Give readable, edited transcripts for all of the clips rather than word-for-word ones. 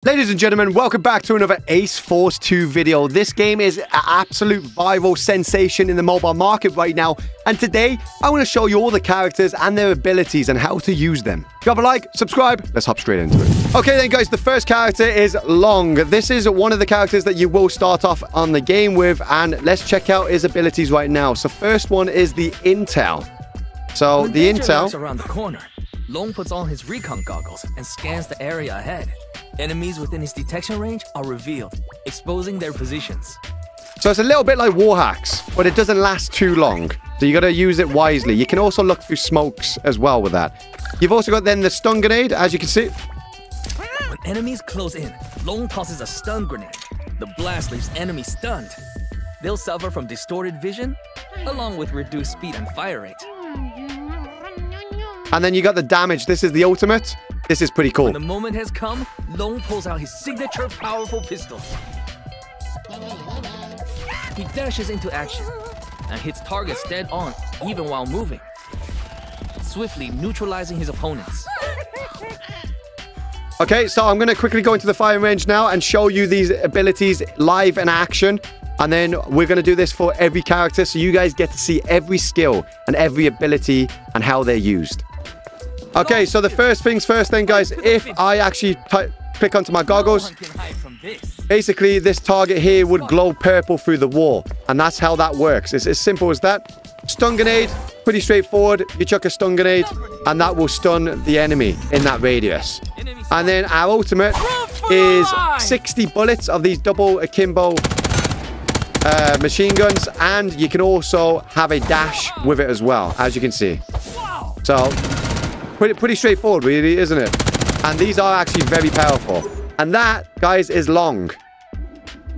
Ladies and gentlemen, welcome back to another Ace Force 2 video. This game is an absolute viral sensation in the mobile market right now. And today, I want to show you all the characters and their abilities and how to use them. Drop a like, subscribe, let's hop straight into it. Okay then guys, the first character is Long. This is one of the characters that you will start off on the game with. And let's check out his abilities right now. So first one is the Intel. So when the danger Intel... lurks around the corner, Long puts on his recon goggles and scans the area ahead. Enemies within his detection range are revealed, exposing their positions. So it's a little bit like war hacks, but it doesn't last too long. So you got to use it wisely. You can also look through smokes as well with that. You've also got then the stun grenade, as you can see. When enemies close in, Long tosses a stun grenade. The blast leaves enemies stunned. They'll suffer from distorted vision, along with reduced speed and fire rate. And then you got the damage. This is the ultimate. This is pretty cool. When the moment has come, Long pulls out his signature powerful pistol. He dashes into action and hits targets dead on, even while moving, swiftly neutralizing his opponents. Okay, so I'm going to quickly go into the firing range now and show you these abilities live in action. And then we're going to do this for every character, so you guys get to see every skill and every ability and how they're used. Okay, so the first things first then, guys, if I actually click onto my goggles, basically this target here would glow purple through the wall. And that's how that works. It's as simple as that. Stun grenade, pretty straightforward. You chuck a stun grenade, and that will stun the enemy in that radius. And then our ultimate is 60 bullets of these double akimbo machine guns. And you can also have a dash with it as well, as you can see. So... Pretty straightforward, really, isn't it? And these are actually very powerful. And that, guys, is Long.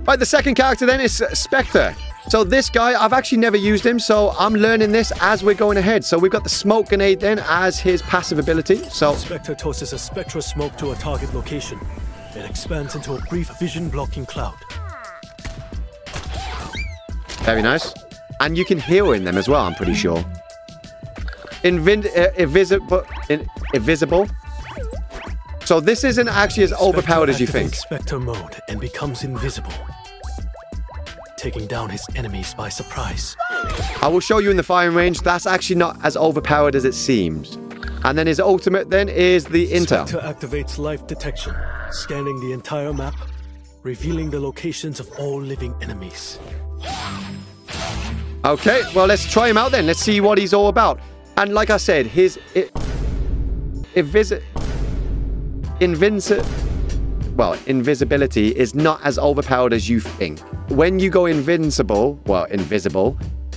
Right, the second character then is Spectre. So this guy, I've actually never used him, so I'm learning this as we're going ahead. So we've got the smoke grenade then as his passive ability. So Spectre tosses a spectral smoke to a target location. It expands into a brief vision-blocking cloud. Very nice. And you can heal in them as well, I'm pretty sure. Invisible. So this isn't actually as overpowered as you think. Spectre mode and becomes invisible, taking down his enemies by surprise. I will show you in the firing range. That's actually not as overpowered as it seems. And then his ultimate then is the Intel. Spectre activates life detection, scanning the entire map, revealing the locations of all living enemies. Okay, well, let's try him out then. Let's see what he's all about. And like I said, his invisibility is not as overpowered as you think. When you go invisible,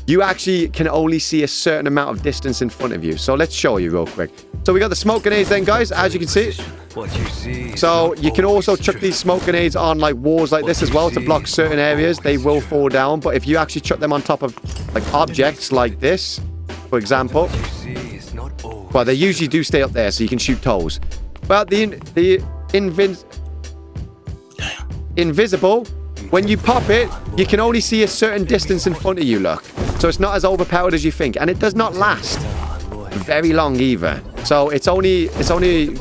you actually can only see a certain amount of distance in front of you. So let's show you real quick. So we got the smoke grenades then, guys, as you can see. So you can also chuck these smoke grenades on like walls like this as well to block certain areas. They will fall down, but if you actually chuck them on top of like objects like this, for example, well, they usually do stay up there, so you can shoot toes. But the invisible, when you pop it, you can only see a certain distance in front of you, look. So it's not as overpowered as you think, and it does not last very long either. So it's only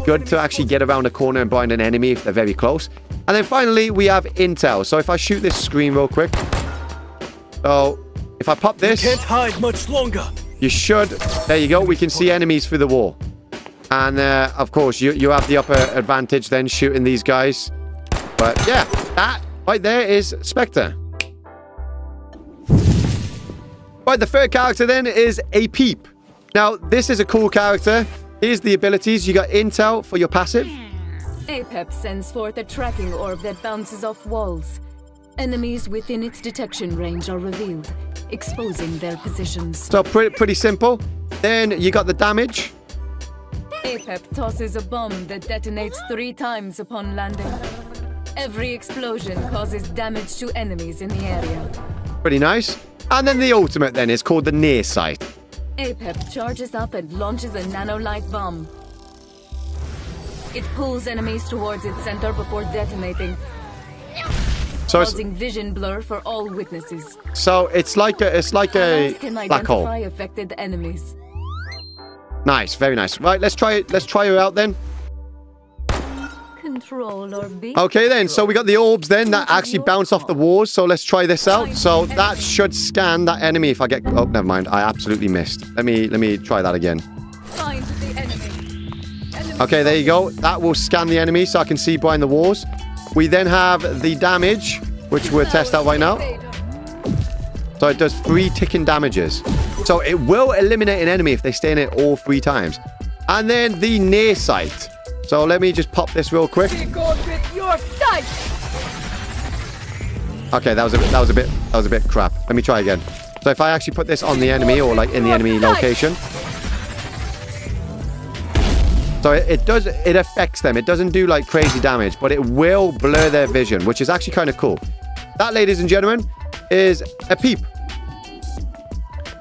good to actually get around a corner and blind an enemy if they're very close. And then finally, we have Intel. So if I shoot this screen real quick. So if I pop this... You can't hide much longer. You should. There you go. We can see enemies through the wall. And, of course, you have the upper advantage then shooting these guys. But, yeah, that right there is Spectre. Right, the third character then is Apep. Now, this is a cool character. Here's the abilities. You got Intel for your passive. Apep sends forth a tracking orb that bounces off walls. Enemies within its detection range are revealed, exposing their positions. So pretty simple. Then you got the damage. Apep tosses a bomb that detonates 3 times upon landing. Every explosion causes damage to enemies in the area. Pretty nice. And then the ultimate then is called the near sight. Apep charges up and launches a nanolight bomb. It pulls enemies towards its center before detonating, so causing vision blur for all witnesses. So it's like a black hole. Affected enemies. Nice, very nice. Right, let's try her out then. control or be Okay, then. So we got the orbs then that actually bounce off the walls. So let's try this out. So that should scan that enemy if I get... Oh, never mind. I absolutely missed. Let me try that again. Find the enemy. Okay, there you go. That will scan the enemy so I can see behind the walls. We then have the damage, which we'll test out right now. So it does 3 ticking damages. So it will eliminate an enemy if they stay in it all 3 times. And then the near sight. So let me just pop this real quick. Be good with your sight. Okay, that was a bit crap. Let me try again. So if I actually put this on the enemy or like in the enemy location. So it affects them. It doesn't do like crazy damage, but it will blur their vision, which is actually kind of cool. That, ladies and gentlemen, is Apep.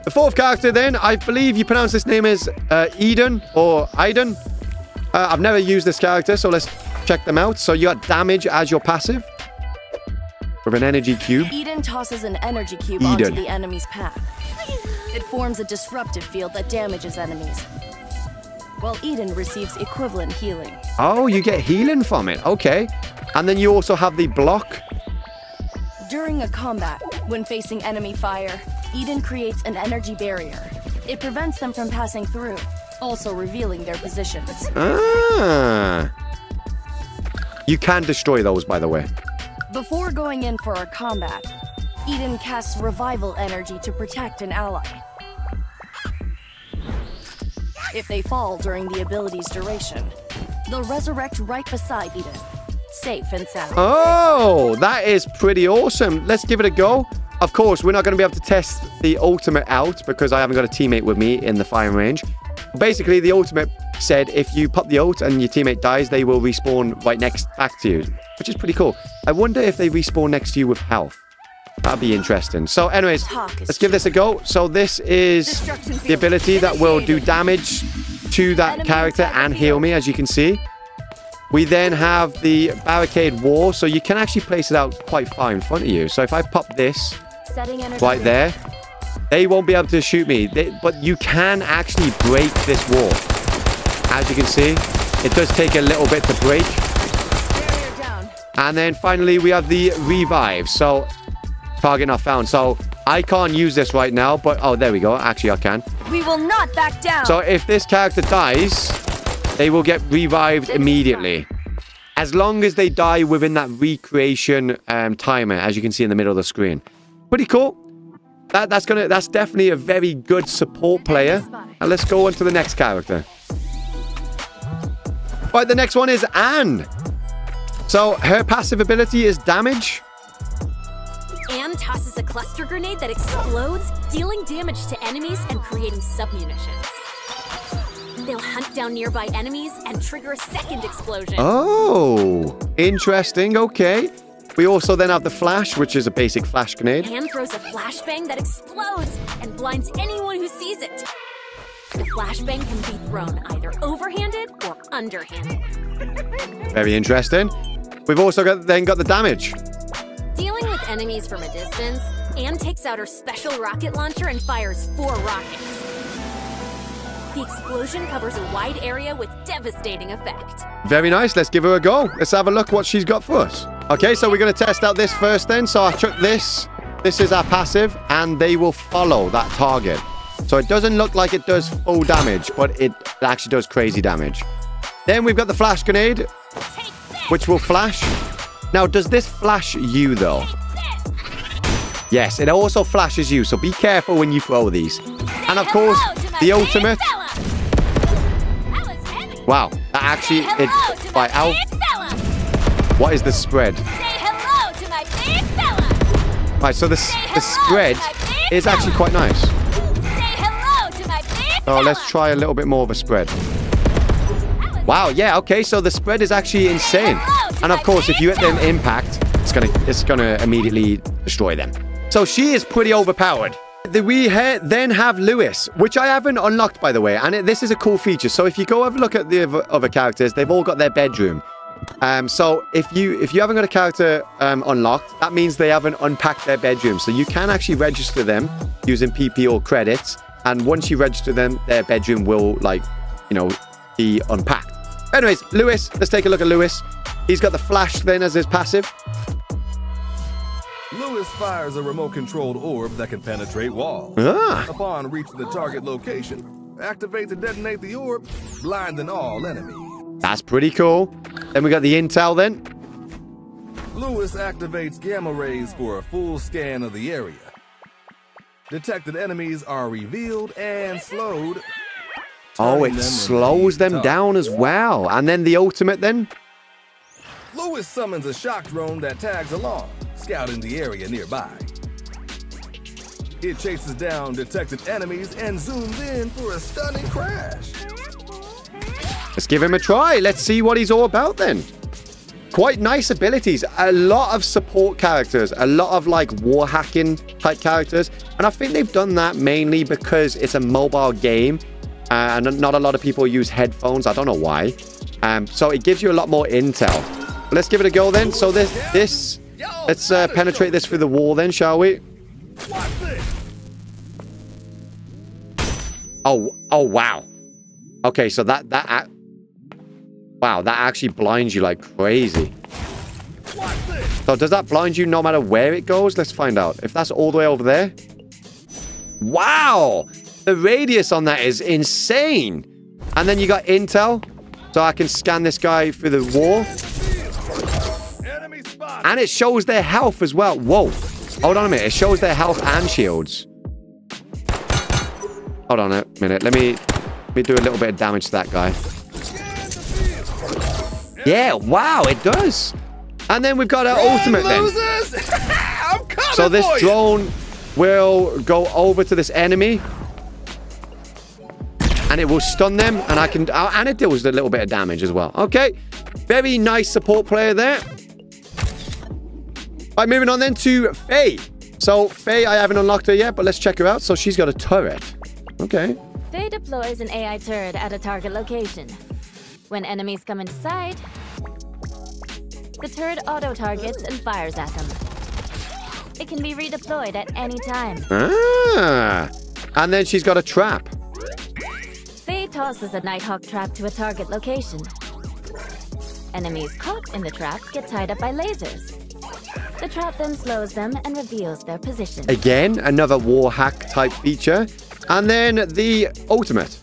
The 4th character then, I believe you pronounce this name as Eden or Aiden. I've never used this character, so let's check them out. So you got damage as your passive with an energy cube. Eden tosses an energy cube onto the enemy's path. It forms a disruptive field that damages enemies, while Eden receives equivalent healing. Oh, you get healing from it. Okay. And then you also have the block. During a combat, when facing enemy fire, Eden creates an energy barrier. It prevents them from passing through, also revealing their positions. Ah. You can destroy those, by the way. Before going in for a combat, Eden casts revival energy to protect an ally. If they fall during the ability's duration, they'll resurrect right beside Eden, safe and sound. Oh, that is pretty awesome. Let's give it a go. Of course, we're not going to be able to test the ultimate out because I haven't got a teammate with me in the firing range. Basically, the ultimate said if you pop the ult and your teammate dies, they will respawn right next back to you, which is pretty cool. I wonder if they respawn next to you with health. That'd be interesting. So anyways, let's give this a go. So this is the ability that will do damage to that character and heal me, as you can see. We then have the barricade wall, so you can actually place it out quite far in front of you. So if I pop this right there, they won't be able to shoot me. But you can actually break this wall. As you can see, it does take a little bit to break. And then finally, we have the revive. So target not found. So I can't use this right now, but oh, there we go. Actually, I can. We will not back down. So if this character dies, they will get revived immediately. As long as they die within that recreation timer, as you can see in the middle of the screen. Pretty cool. That's definitely a very good support player. And let's go on to the next character. Right, the next one is Anne. So her passive ability is damage. Anne tosses a cluster grenade that explodes, dealing damage to enemies and creating submunitions. They'll hunt down nearby enemies and trigger a second explosion. Oh, interesting. Okay. We also then have the flash, which is a basic flash grenade. Anne throws a flashbang that explodes and blinds anyone who sees it. The flashbang can be thrown either overhanded or underhanded. Very interesting. We've also got the damage. Dealing with enemies from a distance, Anne takes out her special rocket launcher and fires 4 rockets. The explosion covers a wide area with devastating effect. Very nice. Let's give her a go. Let's have a look what she's got for us. Okay, so we're going to test out this first then. So I chuck this. This is our passive, and they will follow that target. So it doesn't look like it does full damage, but it actually does crazy damage. Then we've got the flash grenade, which will flash. Now, does this flash you, though? Yes, it also flashes you, so be careful when you throw these. And of course, the ultimate. Wow, that actually... Right, out. What is the spread? Right, so the spread is actually quite nice. So let's try a little bit more of a spread. Wow, yeah, okay, so the spread is actually insane. And of course, if you hit them impact, it's gonna immediately destroy them. So she is pretty overpowered. We then have Lewis, which I haven't unlocked, by the way. And this is a cool feature. So if you go have a look at the other characters, they've all got their bedroom. So if you haven't got a character unlocked, that means they haven't unpacked their bedroom. So you can actually register them using PP or credits. And once you register them, their bedroom will, like, you know, be unpacked. Anyways, Lewis. Let's take a look at Lewis. He's got the flash then as his passive. Lewis fires a remote-controlled orb that can penetrate walls. Upon reaching the target location, activate to detonate the orb, blinding all enemies. That's pretty cool. Then we got the intel then. Lewis activates gamma rays for a full scan of the area. Detected enemies are revealed and slowed. Oh, it slows them down as well. And then the ultimate then. Lewis summons a shock drone that tags along, scouting the area nearby. It chases down detected enemies and zooms in for a stunning crash. Let's give him a try. Let's see what he's all about then. Quite nice abilities. A lot of support characters. A lot of like war hacking type characters. And I think they've done that mainly because it's a mobile game. And not a lot of people use headphones. I don't know why. So it gives you a lot more intel. Let's give it a go then. So let's penetrate this through the wall then, shall we? Oh, wow. Okay, so wow, that actually blinds you like crazy. So does that blind you no matter where it goes? Let's find out. If that's all the way over there. Wow, the radius on that is insane. And then you got intel, so I can scan this guy through the wall. And it shows their health as well. Whoa. Hold on a minute. It shows their health and shields. Hold on a minute. Let me do a little bit of damage to that guy. Yeah, wow, it does. And then we've got our ultimate then. So this drone will go over to this enemy. And it will stun them. And it deals a little bit of damage as well. Okay. Very nice support player there. Alright, moving on then to Faye. So, Faye, I haven't unlocked her yet, but let's check her out. So, she's got a turret. Okay. Faye deploys an AI turret at a target location. When enemies come into sight, the turret auto-targets and fires at them. It can be redeployed at any time. Ah! And then she's got a trap. Faye tosses a Nighthawk trap to a target location. Enemies caught in the trap get tied up by lasers. The trap then slows them and reveals their position. Again, another war hack type feature. And then the ultimate.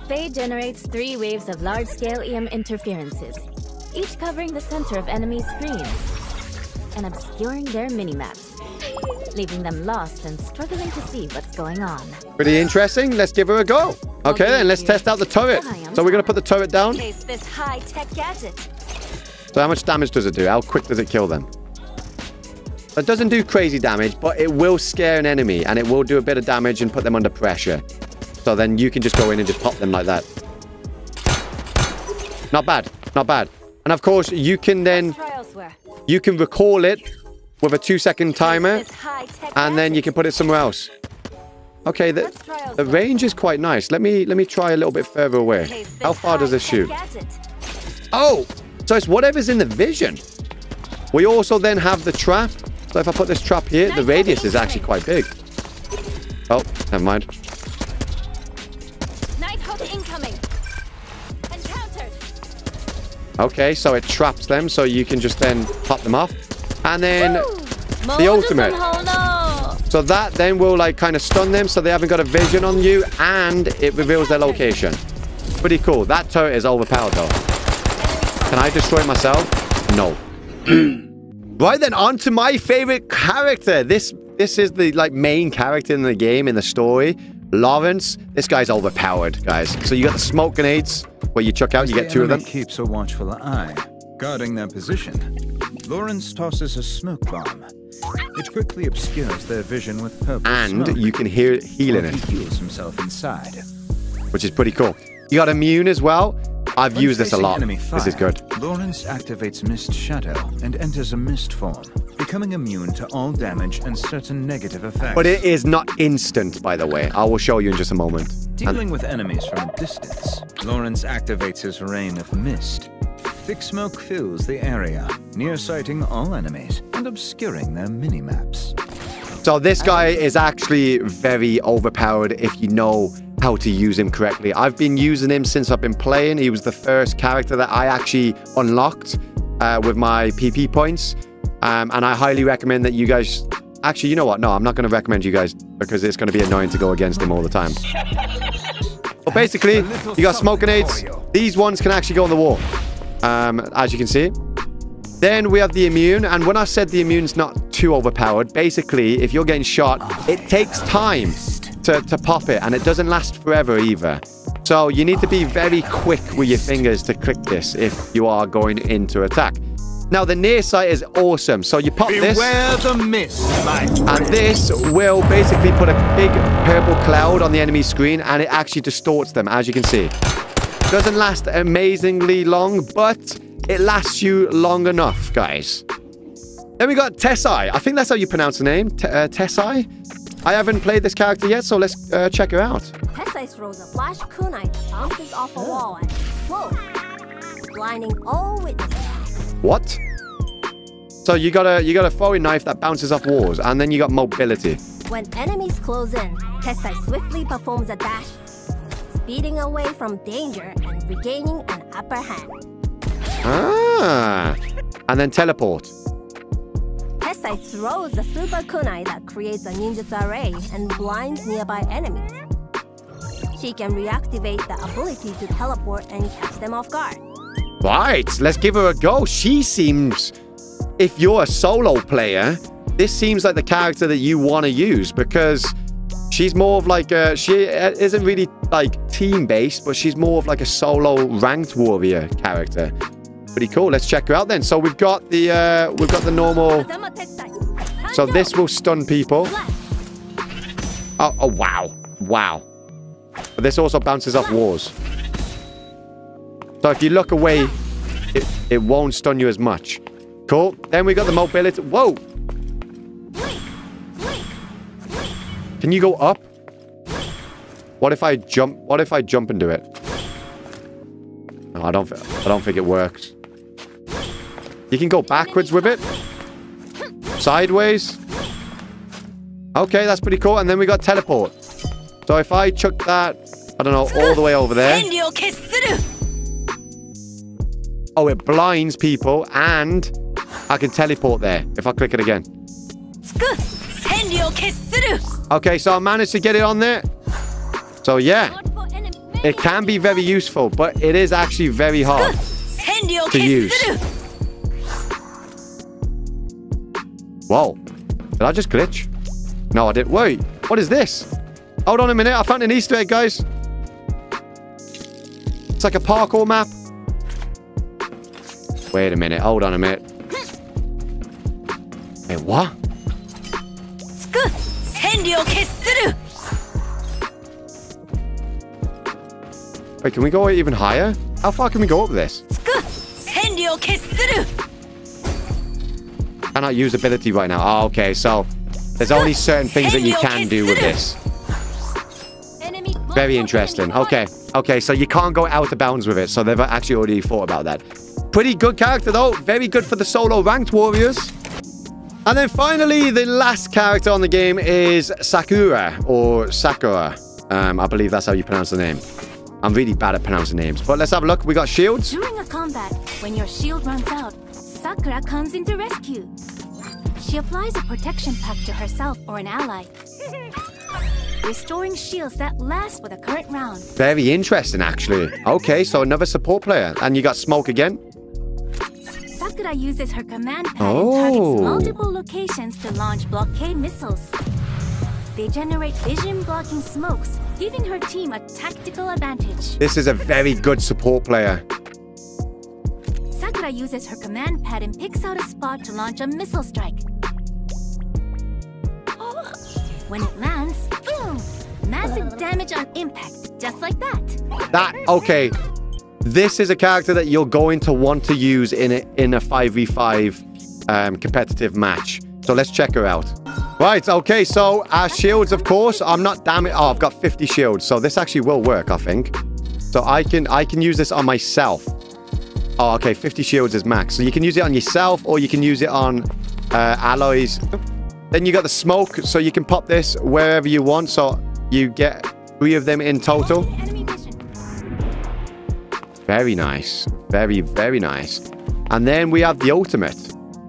Faye generates 3 waves of large-scale EM interferences, each covering the center of enemy screens and obscuring their minimaps, leaving them lost and struggling to see what's going on. Pretty interesting. Let's give her a go. Okay, then let's test out the turret. So we're going to put the turret down. This high-tech gadget. So how much damage does it do? How quick does it kill them? It doesn't do crazy damage, but it will scare an enemy, and it will do a bit of damage and put them under pressure. So then you can just go in and just pop them like that. Not bad. Not bad. And of course, you can then... You can recall it with a 2-second timer, and then you can put it somewhere else. Okay, the range is quite nice. Let me try a little bit further away. How far does this shoot? Oh! So it's whatever's in the vision. We also then have the trap. So if I put this trap here, the radius is actually quite big. Oh, never mind. Nighthawk incoming. Encountered. Okay, so it traps them, so you can just then pop them off. And then the ultimate. So that then will like kind of stun them, so they haven't got a vision on you, and it reveals their location. Pretty cool. That turret is overpowered though. Can I destroy it myself? No. Right then, on to my favorite character. This is the like main character in the game, in the story. Lawrence. This guy's overpowered, guys. So you got the smoke grenades where you chuck out, you get 2 of them. Keeps a watchful eye, guarding their position. Lawrence tosses a smoke bomb. It quickly obscures their vision with purple and smoke. You can hear it healing it. He heals himself inside. Which is pretty cool. You got immune as well. I've used this a lot. This is good. Lawrence activates Mist Shadow and enters a mist form, becoming immune to all damage and certain negative effects. But it is not instant, by the way. I will show you in just a moment. Dealing with enemies from a distance, Lawrence activates his Rain of Mist. Thick smoke fills the area, near-sighting all enemies and obscuring their mini-maps. So this guy is actually very overpowered if you know how to use him correctly. I've been using him since I've been playing. He was the first character that I actually unlocked with my PP points. And I highly recommend that you guys... Actually, you know what? No, I'm not going to recommend you guys because it's going to be annoying to go against him all the time. But basically, you got smoke grenades. These ones can actually go on the wall, as you can see. Then we have the immune. And when I said the immune's not too overpowered, basically, if you're getting shot, it takes time to pop it. And it doesn't last forever either. So you need to be very quick with your fingers to click this if you are going into attack. Now, the near sight is awesome. So you pop this. Beware the mist, and this will basically put a big purple cloud on the enemy screen, and it actually distorts them, as you can see. Doesn't last amazingly long, but it lasts you long enough, guys. Then we got Tessi. I think that's how you pronounce the name. Tessi? I haven't played this character yet, so let's check her out. Tessi throws a flash kunai, bounces off a wall, and whoa, blinding all witnesses. What? So you got a throwing knife that bounces off walls, and then you got mobility. When enemies close in, Tessi swiftly performs a dash, speeding away from danger and regaining an upper hand. Ah, and then teleport. Tessi throws a super kunai that creates a ninjutsu array and blinds nearby enemies. She can reactivate the ability to teleport and catch them off guard. Right, let's give her a go. She seems, if you're a solo player, this seems like the character that you want to use because she's more of like a, she isn't really like team-based, but she's more of like a solo ranked warrior character. Pretty cool. Let's check her out then. So we've got the normal. So this will stun people. Oh wow, wow. But this also bounces off walls. So if you look away, it won't stun you as much. Cool. Then we got the mobility. Whoa! Can you go up? What if I jump? What if I jump into it? No, I don't think it works. You can go backwards with it. Sideways. Okay, that's pretty cool. And then we got teleport. So if I chuck that, I don't know, all the way over there. Oh, it blinds people, and I can teleport there if I click it again. Okay, so I managed to get it on there. So yeah, it can be very useful, but it is actually very hard to use. Whoa, did I just glitch? No, I didn't. Wait, what is this? Hold on a minute, I found an Easter egg, guys. It's like a parkour map. Wait a minute, hold on a minute. Wait, what? Wait, can we go even higher? How far can we go up this? Cannot use ability right now. Oh, okay, so there's only certain things that you can do with this. Very interesting. Okay, so you can't go out of bounds with it. So they've actually already thought about that. Pretty good character, though. Very good for the solo ranked warriors. And then finally, the last character on the game is Sakura, or Sakura. I believe that's how you pronounce the name. I'm really bad at pronouncing names. But let's have a look. We got shields. During a combat, when your shield runs out, Sakura comes in to rescue. She applies a protection pack to herself or an ally, restoring shields that last for the current round. Very interesting, actually. Okay, so another support player. And you got smoke again. Sakura uses her command pad and targets multiple locations to launch blockade missiles. They generate vision-blocking smokes, giving her team a tactical advantage. This is a very good support player. Sakura uses her command pad and picks out a spot to launch a missile strike. When it lands, boom! Massive damage on impact, just like that. Okay. This is a character that you're going to want to use in a 5v5 competitive match. So let's check her out. Right, okay, so our shields, of course, I'm not damaged. Oh, I've got 50 shields, so this actually will work, I think. So I can use this on myself. Oh, okay, 50 shields is max. So you can use it on yourself, or you can use it on alloys. Then you got the smoke, so you can pop this wherever you want. So you get 3 of them in total. Very nice. Very, very nice. And then we have the ultimate.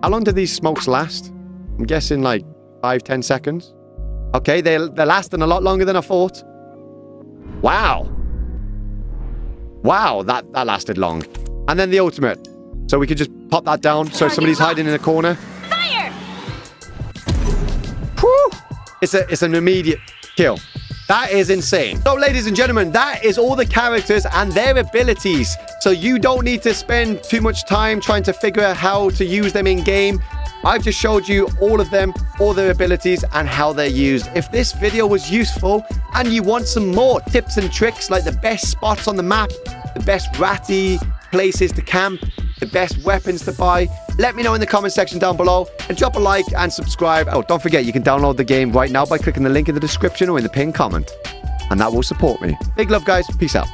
How long do these smokes last? I'm guessing like 5-10 seconds. Okay, they're lasting a lot longer than I thought. Wow. Wow, that lasted long. And then the ultimate. So we could just pop that down. So if somebody's hiding in a corner. Fire! Whew. It's an immediate kill. That is insane. So, ladies and gentlemen, that is all the characters and their abilities. So you don't need to spend too much time trying to figure out how to use them in-game. I've just showed you all of them, all their abilities, and how they're used. If this video was useful and you want some more tips and tricks, like the best spots on the map, the best ratty places to camp, the best weapons to buy, let me know in the comment section down below, and drop a like and subscribe. Oh, don't forget, you can download the game right now by clicking the link in the description or in the pinned comment, and that will support me. Big love, guys. Peace out.